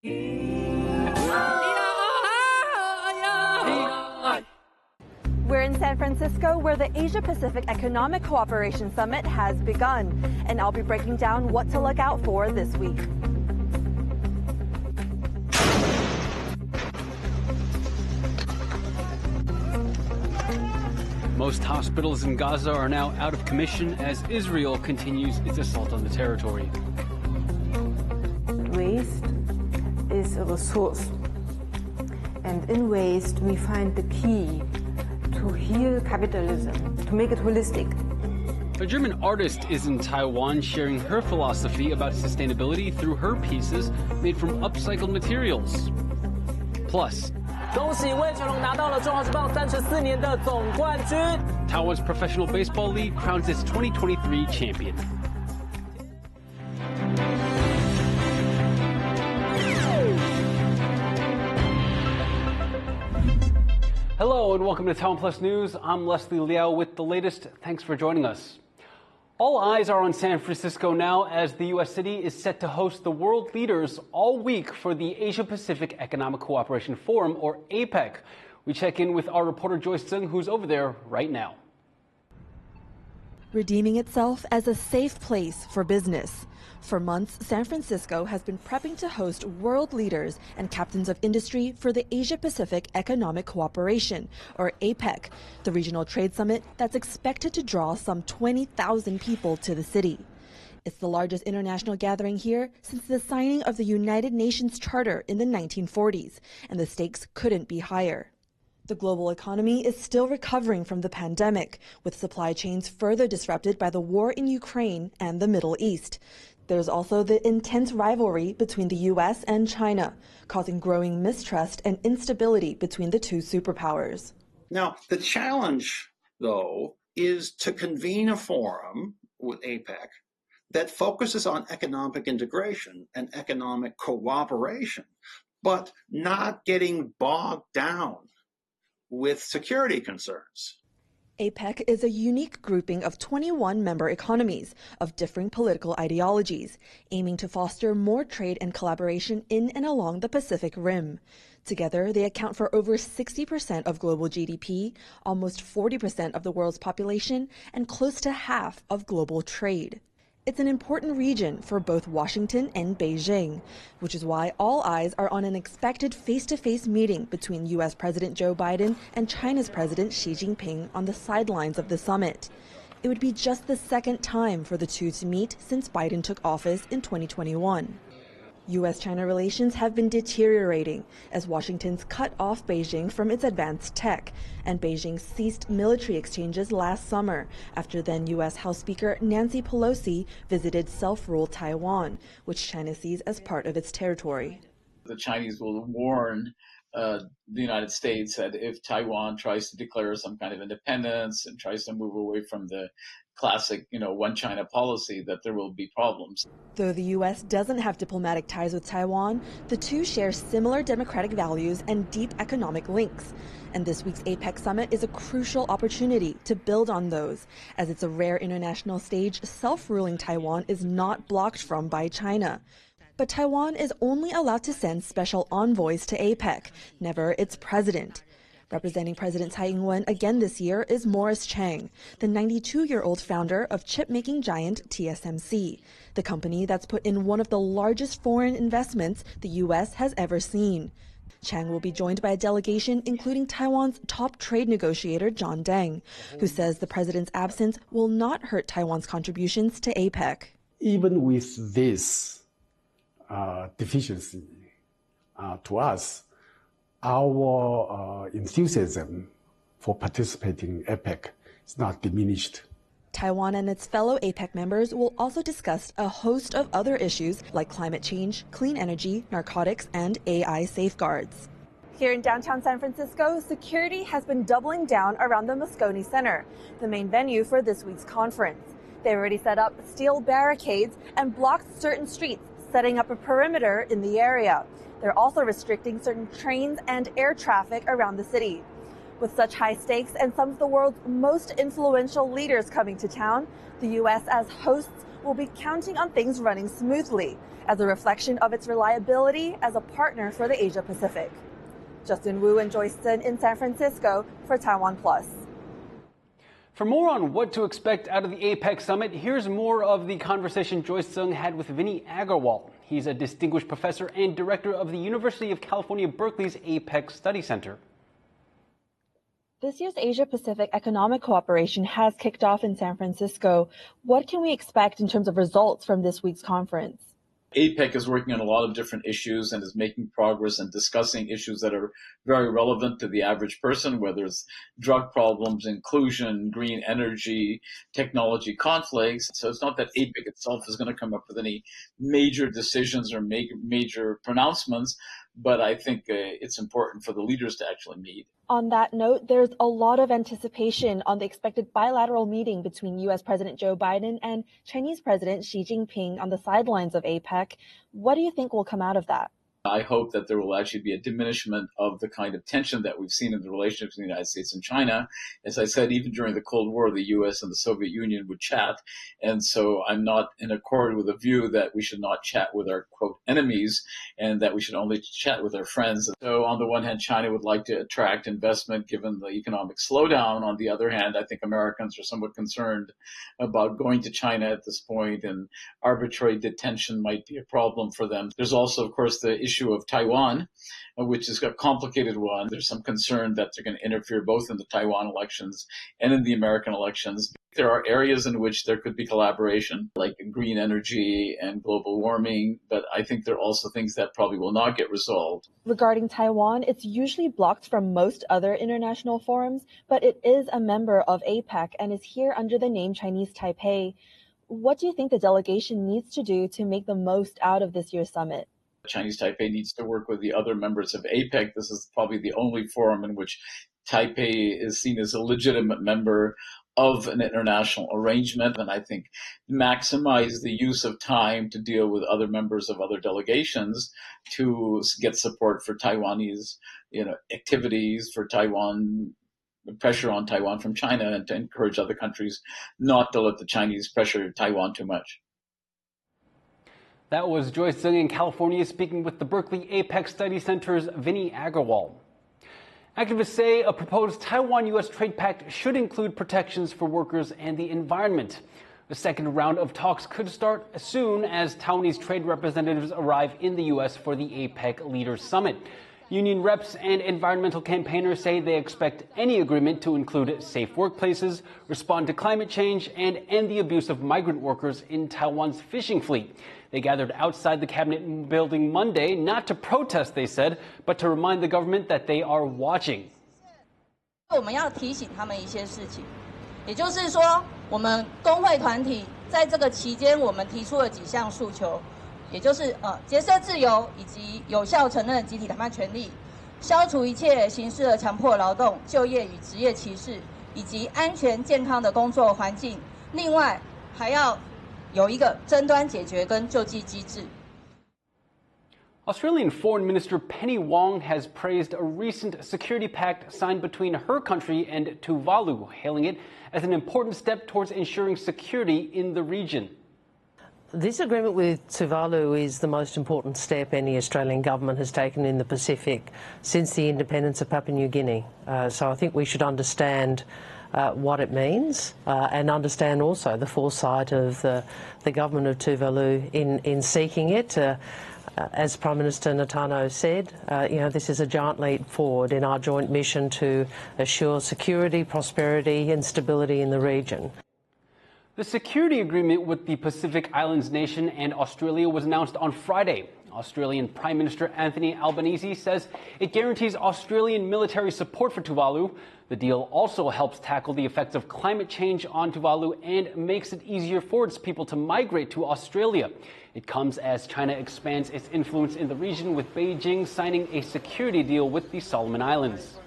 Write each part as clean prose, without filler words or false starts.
We're in San Francisco, where the Asia-Pacific Economic Cooperation Summit has begun, and I'll be breaking down what to look out for this week. Most hospitals in Gaza are now out of commission as Israel continues its assault on the territory. Waste is a resource, and in waste we find the key to heal capitalism, to make it holistic. A German artist is in Taiwan sharing her philosophy about sustainability through her pieces made from upcycled materials. Plus, 恭喜魏全龙拿到了中华职棒34年的总冠军。 Taiwan's Professional Baseball League crowns its 2023 champion. Hello and welcome to TaiwanPlus News. I'm Leslie Liao with the latest. Thanks for joining us. All eyes are on San Francisco now as the U.S. city is set to host the world leaders all week for the Asia-Pacific Economic Cooperation Forum, or APEC. We check in with our reporter Joyce Tseng, who's over there right now. Redeeming itself as a safe place for business. For months, San Francisco has been prepping to host world leaders and captains of industry for the Asia-Pacific Economic Cooperation, or APEC, the regional trade summit that's expected to draw some 20,000 people to the city. It's the largest international gathering here since the signing of the United Nations Charter in the 1940s, and the stakes couldn't be higher. The global economy is still recovering from the pandemic, with supply chains further disrupted by the war in Ukraine and the Middle East. There's also the intense rivalry between the U.S. and China, causing growing mistrust and instability between the two superpowers. Now, the challenge, though, is to convene a forum with APEC that focuses on economic integration and economic cooperation, but not getting bogged down with security concerns. APEC is a unique grouping of 21 member economies of differing political ideologies, aiming to foster more trade and collaboration in and along the Pacific Rim. Together, they account for over 60% of global GDP, almost 40% of the world's population, and close to half of global trade. It's an important region for both Washington and Beijing, which is why all eyes are on an expected face-to-face meeting between U.S. President Joe Biden and China's President Xi Jinping on the sidelines of the summit. It would be just the second time for the two to meet since Biden took office in 2021. U.S.-China relations have been deteriorating as Washington's cut off Beijing from its advanced tech, and Beijing ceased military exchanges last summer after then U.S. House Speaker Nancy Pelosi visited self-ruled Taiwan, which China sees as part of its territory. The Chinese will warn the United States that if Taiwan tries to declare some kind of independence and tries to move away from the classic, one China policy, that there will be problems. Though the U.S. doesn't have diplomatic ties with Taiwan, the two share similar democratic values and deep economic links. And this week's APEC summit is a crucial opportunity to build on those, as it's a rare international stage self-ruling Taiwan is not blocked from by China. But Taiwan is only allowed to send special envoys to APEC, never its president. Representing President Tsai Ing-wen again this year is Morris Chang, the 92-year-old founder of chip-making giant TSMC, the company that's put in one of the largest foreign investments the U.S. has ever seen. Chang will be joined by a delegation including Taiwan's top trade negotiator John Deng, who says the president's absence will not hurt Taiwan's contributions to APEC. Even with this deficiency to us, our enthusiasm for participating in APEC is not diminished. Taiwan and its fellow APEC members will also discuss a host of other issues like climate change, clean energy, narcotics, and AI safeguards. Here in downtown San Francisco, security has been doubling down around the Moscone Center, the main venue for this week's conference. They've already set up steel barricades and blocked certain streets, setting up a perimeter in the area. They're also restricting certain trains and air traffic around the city. With such high stakes and some of the world's most influential leaders coming to town, the U.S. as hosts will be counting on things running smoothly as a reflection of its reliability as a partner for the Asia Pacific. Justin Wu and Joyce Sun in San Francisco for TaiwanPlus. For more on what to expect out of the APEC summit, here's more of the conversation Joyce Sung had with Vinnie Agarwal. He's a distinguished professor and director of the University of California, Berkeley's APEC Study Center. This year's Asia-Pacific Economic Cooperation has kicked off in San Francisco. What can we expect in terms of results from this week's conference? APEC is working on a lot of different issues and is making progress and discussing issues that are very relevant to the average person, whether it's drug problems, inclusion, green energy, technology conflicts. So it's not that APEC itself is going to come up with any major decisions or major pronouncements, but I think it's important for the leaders to actually meet. On that note, there's a lot of anticipation on the expected bilateral meeting between U.S. President Joe Biden and Chinese President Xi Jinping on the sidelines of APEC. What do you think will come out of that? I hope that there will actually be a diminishment of the kind of tension that we've seen in the relationship between the United States and China. As I said, even during the Cold War, the U.S. and the Soviet Union would chat. And so I'm not in accord with the view that we should not chat with our, quote, enemies and that we should only chat with our friends. So on the one hand, China would like to attract investment given the economic slowdown. On the other hand, I think Americans are somewhat concerned about going to China at this point, and arbitrary detention might be a problem for them. There's also, of course, the issue of Taiwan, which is a complicated one. There's some concern that they're going to interfere both in the Taiwan elections and in the American elections. There are areas in which there could be collaboration, like green energy and global warming, but I think there are also things that probably will not get resolved. Regarding Taiwan, it's usually blocked from most other international forums, but it is a member of APEC and is here under the name Chinese Taipei. What do you think the delegation needs to do to make the most out of this year's summit? Chinese Taipei needs to work with the other members of APEC. This is probably the only forum in which Taipei is seen as a legitimate member of an international arrangement, and I think maximize the use of time to deal with other members of other delegations to get support for Taiwanese, activities, for Taiwan, pressure on Taiwan from China, and to encourage other countries not to let the Chinese pressure Taiwan too much. That was Joyce Zeng in California speaking with the Berkeley APEC Study Center's Vinnie Agarwal. Activists say a proposed Taiwan-U.S. trade pact should include protections for workers and the environment. The second round of talks could start as soon as Taiwanese trade representatives arrive in the U.S. for the APEC Leaders Summit. Union reps and environmental campaigners say they expect any agreement to include safe workplaces, respond to climate change, and end the abuse of migrant workers in Taiwan's fishing fleet. They gathered outside the cabinet building Monday, not to protest, they said, but to remind the government that they are watching. 我们要提醒他们一些事情，也就是说，我们工会团体在这个期间，我们提出了几项诉求，也就是结社自由以及有效承认集体谈判权利，消除一切形式的强迫劳动、就业与职业歧视，以及安全健康的工作环境。另外，还要有一个争端解决跟救济机制。 Australian Foreign Minister Penny Wong has praised a recent security pact signed between her country and Tuvalu, hailing it as an important step towards ensuring security in the region. This agreement with Tuvalu is the most important step any Australian government has taken in the Pacific since the independence of Papua New Guinea. So I think we should understand what it means and understand also the foresight of the government of Tuvalu in seeking it. As Prime Minister Natano said, this is a giant leap forward in our joint mission to assure security, prosperity and stability in the region. The security agreement with the Pacific Islands nation and Australia was announced on Friday. Australian Prime Minister Anthony Albanese says it guarantees Australian military support for Tuvalu. The deal also helps tackle the effects of climate change on Tuvalu and makes it easier for its people to migrate to Australia. It comes as China expands its influence in the region, with Beijing signing a security deal with the Solomon Islands.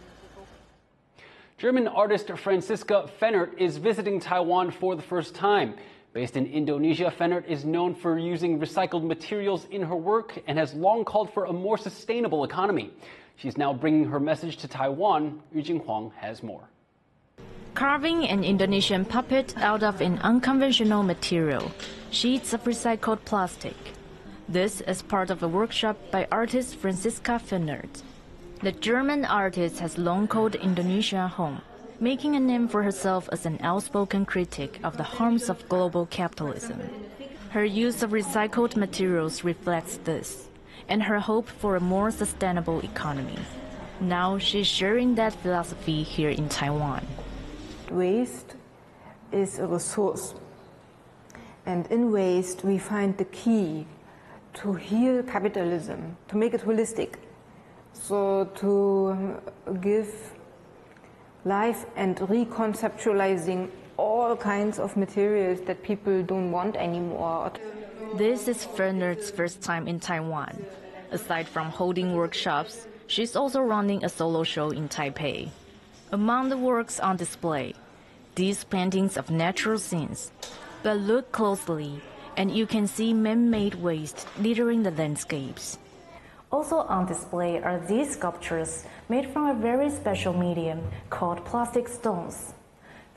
German artist Franziska Fennert is visiting Taiwan for the first time. Based in Indonesia, Fennert is known for using recycled materials in her work and has long called for a more sustainable economy. She's now bringing her message to Taiwan. Yujing Huang has more. Carving an Indonesian puppet out of an unconventional material, sheets of recycled plastic. This is part of a workshop by artist Franziska Fennert. The German artist has long called Indonesia home, making a name for herself as an outspoken critic of the harms of global capitalism. Her use of recycled materials reflects this, and her hope for a more sustainable economy. Now she's sharing that philosophy here in Taiwan. Waste is a resource, and in waste we find the key to heal capitalism, to make it holistic. So to give life and reconceptualizing all kinds of materials that people don't want anymore. This is Fernert's first time in Taiwan. Aside from holding workshops, she's also running a solo show in Taipei. Among the works on display, these paintings of natural scenes. But look closely, and you can see man-made waste littering the landscapes. Also on display are these sculptures made from a very special medium called plastic stones.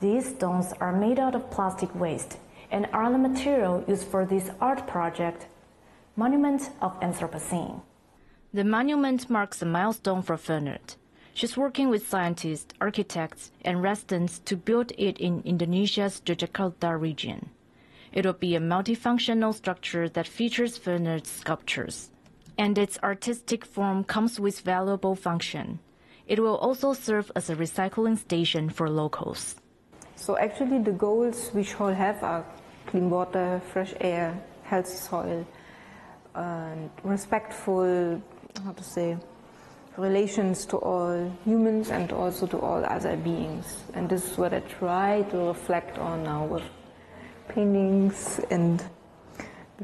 These stones are made out of plastic waste and are the material used for this art project, Monument of Anthropocene. The monument marks a milestone for Fennert. She's working with scientists, architects, and residents to build it in Indonesia's Yogyakarta region. It will be a multifunctional structure that features Fernert's sculptures, and its artistic form comes with valuable function. It will also serve as a recycling station for locals. So actually the goals we shall have are clean water, fresh air, healthy soil, and respectful, relations to all humans and also to all other beings. And this is what I try to reflect on now with paintings and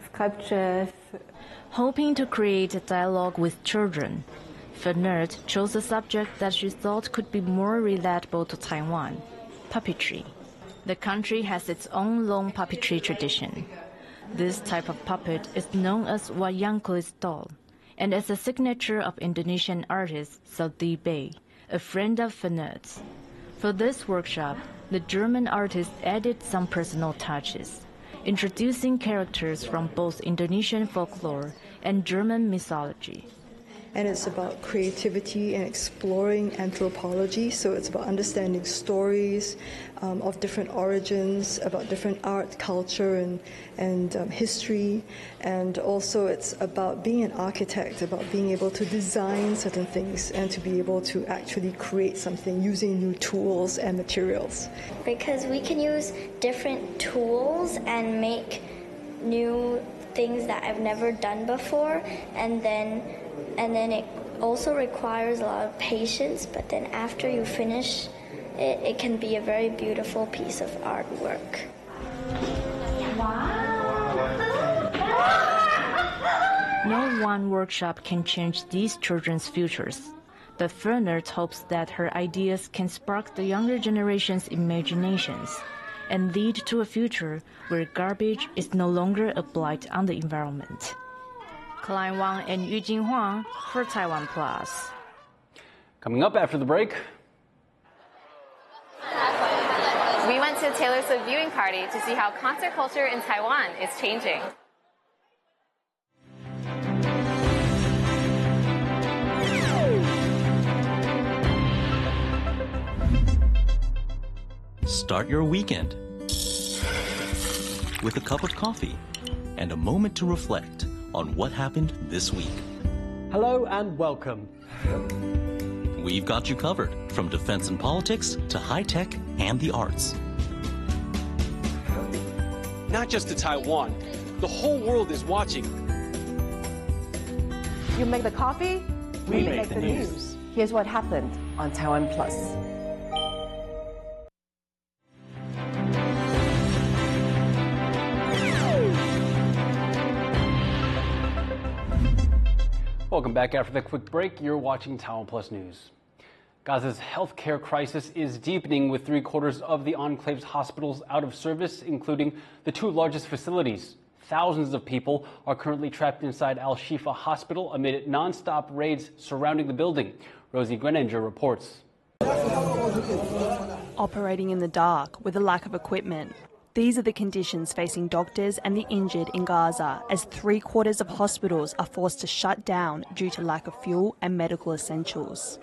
sculptures. Hoping to create a dialogue with children, Fennert chose a subject that she thought could be more relatable to Taiwan, puppetry. The country has its own long puppetry tradition. This type of puppet is known as wayang kulit doll, and is a signature of Indonesian artist Saldi Bey, a friend of Fernert's. For this workshop, the German artist added some personal touches, introducing characters from both Indonesian folklore and German mythology. And it's about creativity and exploring anthropology, so it's about understanding stories of different origins, about different art, culture, and history. And also it's about being an architect, about being able to design certain things and to be able to actually create something using new tools and materials. Because we can use different tools and make new things that I've never done before, and then it also requires a lot of patience, but then after you finish it, it can be a very beautiful piece of artwork. No one workshop can change these children's futures, but Fennert hopes that her ideas can spark the younger generation's imaginations and lead to a future where garbage is no longer a blight on the environment. Klein Wang and Yujing Huang for TaiwanPlus. Coming up after the break. We went to a Taylor Swift viewing party to see how concert culture in Taiwan is changing. Start your weekend with a cup of coffee and a moment to reflect on what happened this week. Hello and welcome. We've got you covered, from defense and politics to high tech and the arts. Not just to Taiwan, the whole world is watching. You make the coffee, we make the news. Here's what happened on TaiwanPlus. Welcome back after the quick break. You're watching TaiwanPlus News. Gaza's healthcare crisis is deepening, with 3/4 of the enclave's hospitals out of service, including the 2 largest facilities. Thousands of people are currently trapped inside Al-Shifa Hospital amid non-stop raids surrounding the building. Rosie Greninger reports. Operating in the dark with a lack of equipment. These are the conditions facing doctors and the injured in Gaza as 3/4 of hospitals are forced to shut down due to lack of fuel and medical essentials.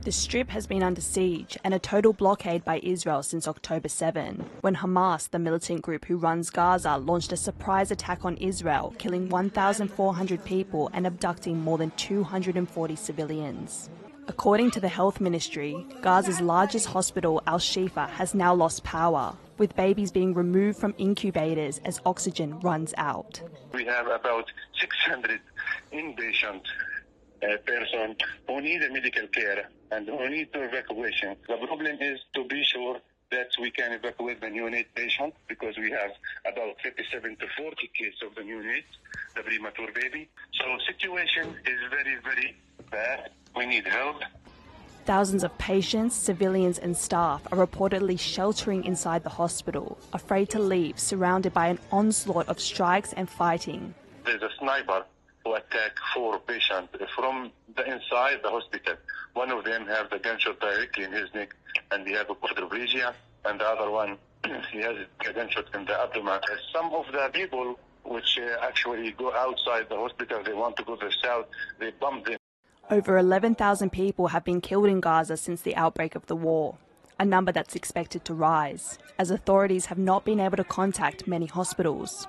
The Strip has been under siege and a total blockade by Israel since October 7, when Hamas, the militant group who runs Gaza, launched a surprise attack on Israel, killing 1,400 people and abducting more than 240 civilians. According to the Health Ministry, Gaza's largest hospital, Al-Shifa, has now lost power, with babies being removed from incubators as oxygen runs out. We have about 600 inpatient person who need a medical care and who need to evacuation. The problem is to be sure that we can evacuate the neonate patient because we have about 37 to 40 cases of the neonate, the premature baby. So situation is very, very bad. We need help. Thousands of patients, civilians and staff are reportedly sheltering inside the hospital, afraid to leave, surrounded by an onslaught of strikes and fighting. There's a sniper who attacked 4 patients from the inside the hospital. One of them have the gunshot directly in his neck, and he has a quadriplegia, and the other one, he has a gunshot in the abdomen. Some of the people which actually go outside the hospital, they want to go to the south, they bomb them. Over 11,000 people have been killed in Gaza since the outbreak of the war, a number that's expected to rise, as authorities have not been able to contact many hospitals.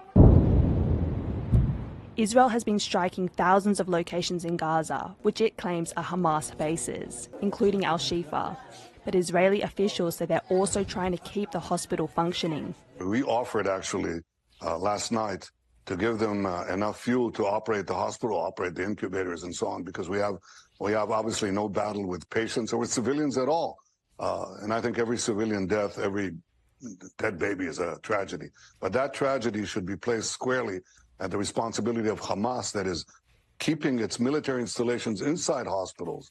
Israel has been striking thousands of locations in Gaza, which it claims are Hamas bases, including Al-Shifa. But Israeli officials say they're also trying to keep the hospital functioning. We offered actually last night to give them enough fuel to operate the hospital, operate the incubators and so on, because we have obviously no battle with patients or with civilians at all. And I think every civilian death, every dead baby is a tragedy. But that tragedy should be placed squarely at the responsibility of Hamas, that is keeping its military installations inside hospitals.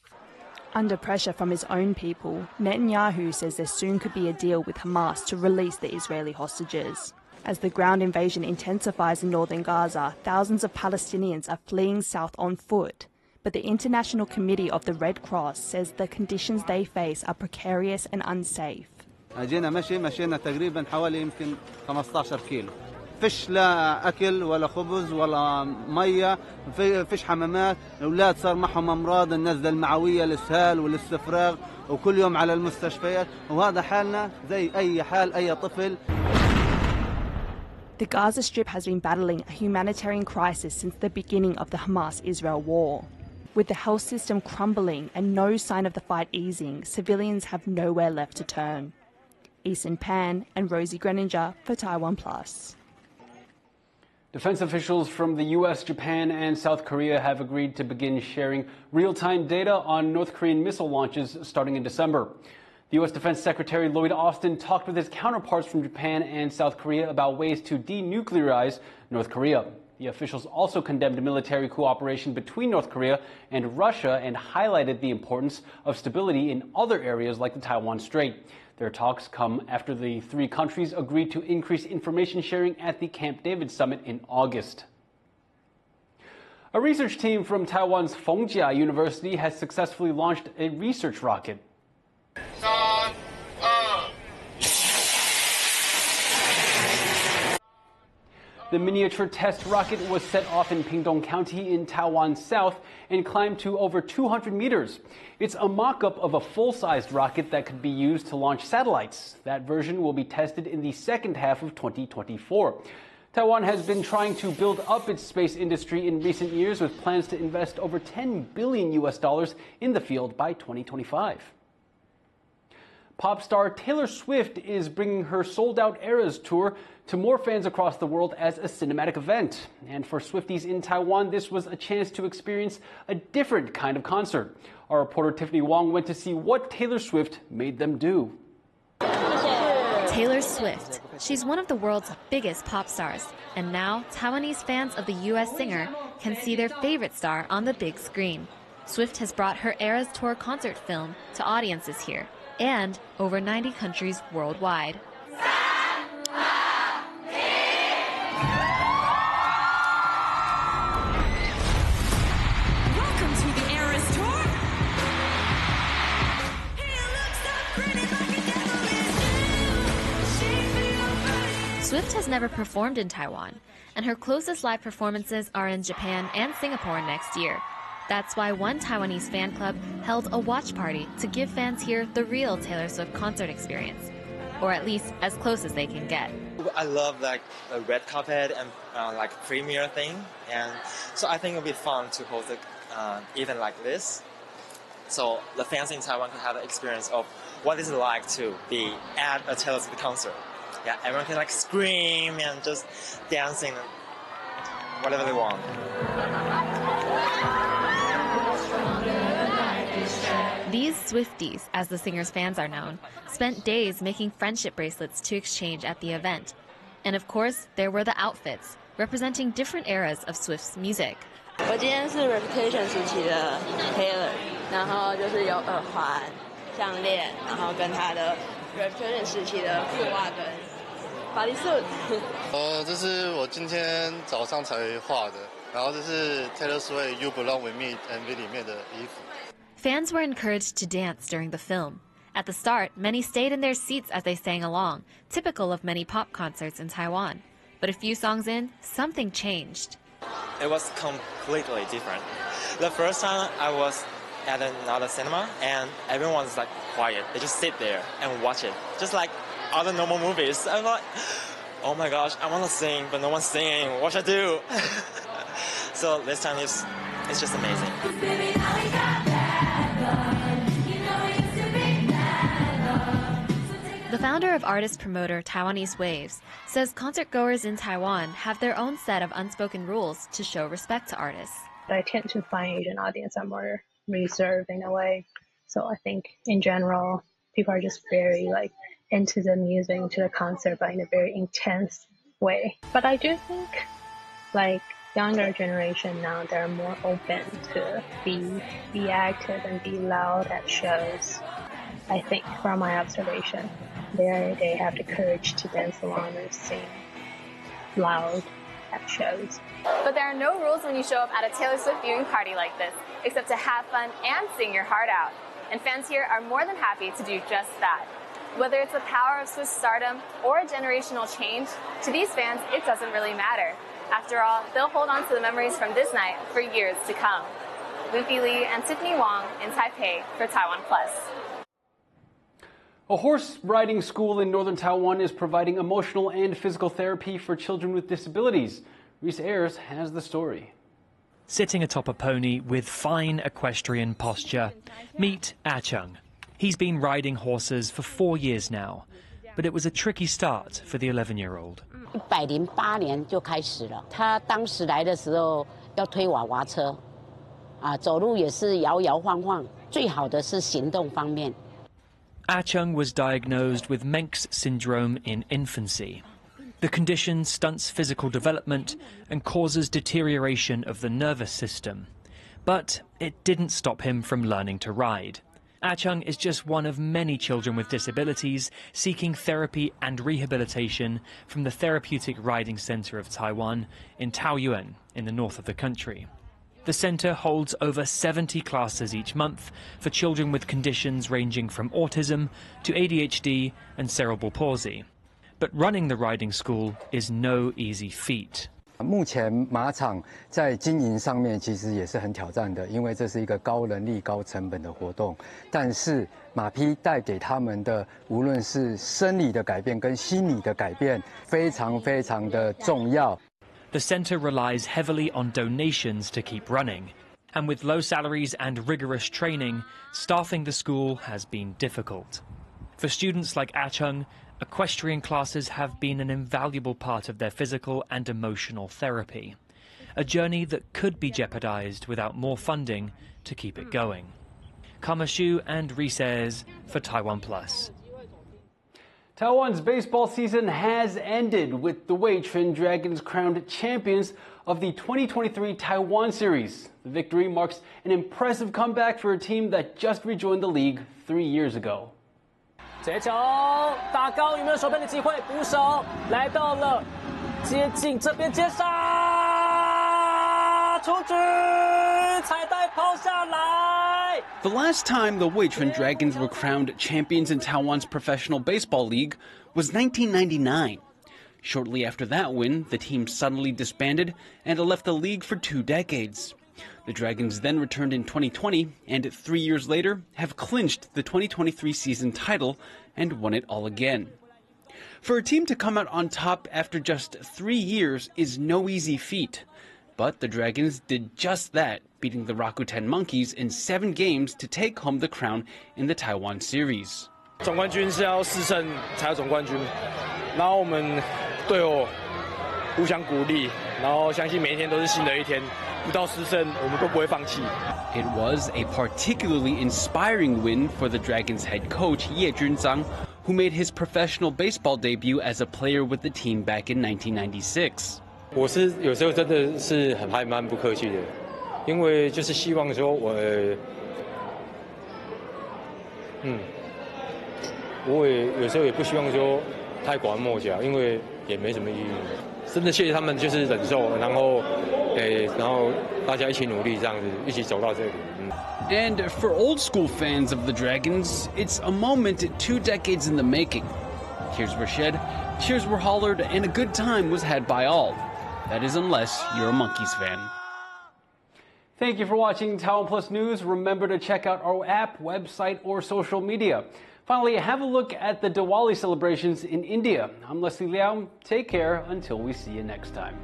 Under pressure from his own people, Netanyahu says there soon could be a deal with Hamas to release the Israeli hostages. As the ground invasion intensifies in northern Gaza, thousands of Palestinians are fleeing south on foot. But the International Committee of the Red Cross says the conditions they face are precarious and unsafe. مشينا تقريبا حوالي يمكن 15 كيلو. فيش لا أكل ولا خبز ولا مية، فيش حمامات، الأولاد صار معهم أمراض، النزلة المعوية، الإسهال والاستفراغ، وكل يوم على المستشفيات، وهذا حالنا زي أي حال أي طفل. The Gaza Strip has been battling a humanitarian crisis since the beginning of the Hamas-Israel war. With the health system crumbling and no sign of the fight easing, civilians have nowhere left to turn. Eason Pan and Rosie Greninger for TaiwanPlus. Defense officials from the US, Japan, and South Korea have agreed to begin sharing real-time data on North Korean missile launches starting in December. The U.S. Defense Secretary Lloyd Austin talked with his counterparts from Japan and South Korea about ways to denuclearize North Korea. The officials also condemned military cooperation between North Korea and Russia and highlighted the importance of stability in other areas like the Taiwan Strait. Their talks come after the 3 countries agreed to increase information sharing at the Camp David summit in August. A research team from Taiwan's Feng University has successfully launched a research rocket. The miniature test rocket was set off in Pingtung County in Taiwan South and climbed to over 200 meters. It's a mock-up of a full-sized rocket that could be used to launch satellites. That version will be tested in the second half of 2024. Taiwan has been trying to build up its space industry in recent years with plans to invest over $10 billion in the field by 2025. Pop star Taylor Swift is bringing her sold-out Eras tour to more fans across the world as a cinematic event. And for Swifties in Taiwan, this was a chance to experience a different kind of concert. Our reporter Tiffany Wong went to see what Taylor Swift made them do. Taylor Swift. She's one of the world's biggest pop stars. And now, Taiwanese fans of the U.S. singer can see their favorite star on the big screen. Swift has brought her Eras Tour concert film to audiences here and over 90 countries worldwide. Welcome to the Eras Tour. Swift has never performed in Taiwan, and her closest live performances are in Japan and Singapore next year. That's why one Taiwanese fan club held a watch party to give fans here the real Taylor Swift concert experience, or at least as close as they can get. I love like the red carpet and like premiere thing, and so I think it'll be fun to host an event like this. So the fans in Taiwan can have the experience of what it's like to be at a Taylor Swift concert. Yeah, everyone can like scream and just dancing, whatever they want. These Swifties, as the singer's fans are known, spent days making friendship bracelets to exchange at the event. And of course, there were the outfits, representing different eras of Swift's music. 我今天是 Reputation 时期的 Taylor， 然后就是有耳环、项链，然后跟他的 Reputation 时期的裤袜跟 bodysuit。这是我今天早上才画的，然后这是 Taylor Swift You Belong With Me MV 里面的衣服。Fans were encouraged to dance during the film. At the start, many stayed in their seats as they sang along, typical of many pop concerts in Taiwan. But a few songs in, something changed. It was completely different. The first time I was at another cinema and everyone was like quiet. They just sit there and watch it, just like other normal movies. I'm like, oh my gosh, I want to sing, but no one's singing. What should I do? So this time it's just amazing. The founder of artist-promoter Taiwanese Waves says concert-goers in Taiwan have their own set of unspoken rules to show respect to artists. I tend to find Asian audience are more reserved in a way. So I think in general, people are just very like into the music, into the concert, but in a very intense way. But I do think like younger generation now, they're more open to be active and be loud at shows. I think from my observation, they have the courage to dance along and sing loud at shows. But there are no rules when you show up at a Taylor Swift viewing party like this, except to have fun and sing your heart out. And fans here are more than happy to do just that. Whether it's the power of Swiss stardom or a generational change, to these fans, it doesn't really matter. After all, they'll hold on to the memories from this night for years to come. Lucy Lee and Tiffany Wong in Taipei for TaiwanPlus. A horse riding school in northern Taiwan is providing emotional and physical therapy for children with disabilities. Reese Ayers has the story. Sitting atop a pony with fine equestrian posture, meet Ah Chung. He's been riding horses for 4 years now, but it was a tricky start for the 11-year-old. 108年就开始了。他当时来的时候要推娃娃车，走路也是摇摇晃晃。最好的是行动方面。 Ah Chung was diagnosed with Menkes syndrome in infancy. The condition stunts physical development and causes deterioration of the nervous system. But it didn't stop him from learning to ride. Ah Chung is just one of many children with disabilities seeking therapy and rehabilitation from the Therapeutic Riding Center of Taiwan in Taoyuan, in the north of the country. The centre holds over 70 classes each month for children with conditions ranging from autism to ADHD and cerebral palsy. But running the riding school is no easy feat. 目前马场在经营上面其实也是很挑战的，因为这是一个高人力、高成本的活动。但是马匹带给他们的，无论是生理的改变跟心理的改变，非常非常的重要。 The centre relies heavily on donations to keep running, and with low salaries and rigorous training, staffing the school has been difficult. For students like Ah Chung, equestrian classes have been an invaluable part of their physical and emotional therapy, a journey that could be jeopardised without more funding to keep it going. Kamashu and Reese Ayers for TaiwanPlus. Taiwan's baseball season has ended with the Wei Chuan Dragons crowned champions of the 2023 Taiwan Series. The victory marks an impressive comeback for a team that just rejoined the league 3 years ago. 这球打高，有没有守备的机会？捕手来到了接近这边接杀，出局，彩带抛下来。 The last time the Wei Chuan Dragons were crowned champions in Taiwan's professional baseball league was 1999. Shortly after that win, the team suddenly disbanded and left the league for 2 decades. The Dragons then returned in 2020 and 3 years later have clinched the 2023 season title and won it all again. For a team to come out on top after just 3 years is no easy feat. But the Dragons did just that, beating the Rakuten Monkeys in 7 games to take home the crown in the Taiwan Series. 总冠军是要4胜才有总冠军，然后我们队友互相鼓励，然后相信每一天都是新的一天，不到4胜我们都不会放弃。It was a particularly inspiring win for the Dragons head coach Jianping, who made his professional baseball debut as a player with the team back in 1996. 我是有时候真的是还蛮不客气的，因为就是希望说我也有时候也不希望说太拐弯抹角，因为也没什么意义。真的谢谢他们，就是忍受，然后大家一起努力，这样子一起走到这里。And for old school fans of the Dragons, it's a moment 2 decades in the making. Tears were shed, cheers were hollered, and a good time was had by all. That is unless you're a Monkeys fan. Thank you for watching TaiwanPlus News. Remember to check out our app, website, or social media. Finally, have a look at the Diwali celebrations in India. I'm Leslie Liao. Take care until we see you next time.